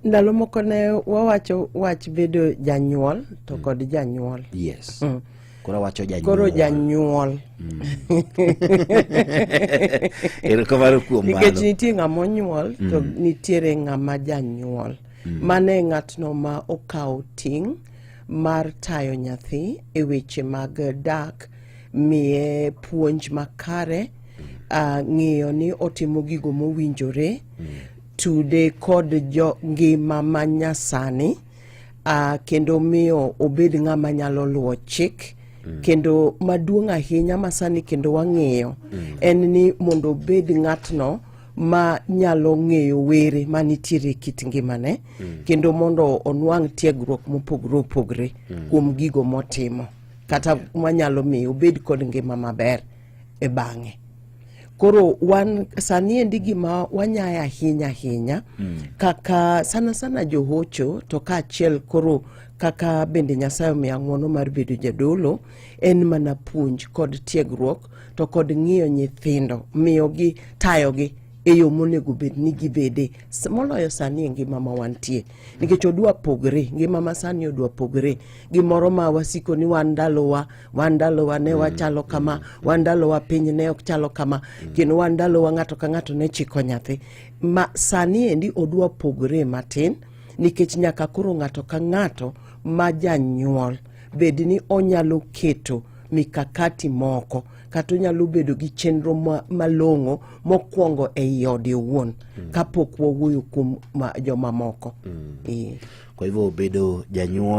Ndalo moko ne wawacho wach bedo janyuol to kod janyuol. Yes. Koro wacho janyuol. Koro janyuol. Kamano kuom mano. Nikech nitie ng'ama onyuol to nitiere ng'ama janyuol. Mane ng'atno ma okawo ting' mar tayo nyathi e weche mag dak, miye puonj makare, ng'iyo ni otimo gigo mowinjore, tude kod ngima ma nyasani, kendo miyo obed ng'ama nyalo luwo chik, kendo maduong' ahinya masani kendo wang'iyo en ni mondo obed ng'atno ma nyalo ng'eyo were manitiere kit ngimane, kendo mondo onwang' tiegruok mopogore opogore kuom gigo motimo, kata manyalo miyo obed kod ngima maber e bang'e. Koro wan sani endi gima wanyaye ahinya kaka sana johocho to kaachiel koro kaka bende Nyasaye omiya ng'wono mar bedo jadolo, en mana puonj kod tiegruok to kod ng'iyo nyithindo, miyogi, tayogi e yo monego bed ni gibede, moloyo sani e ngima ma wantie. Nikech odwa pogre, ngima ma sani odwa pogre. Gimoro ma wasiko ni wan ndalowa ne wachalo kama, wan ndalowa piny ne ok chalo kama, kendo wan ndalowa ng'ato ka ng'ato ne chiko nyathi. Ma sani endi odwa pogre matin, nikech nyaka koro ng'ato ka ng'ato ma janyuol bed ni onyalo keto mikakati moko, kata onyalo bedo gi chenro malong'o mokwongo ei ode owuon, kapok wawuoyo kuom joma moko. Kwa hivyo bedo janyuol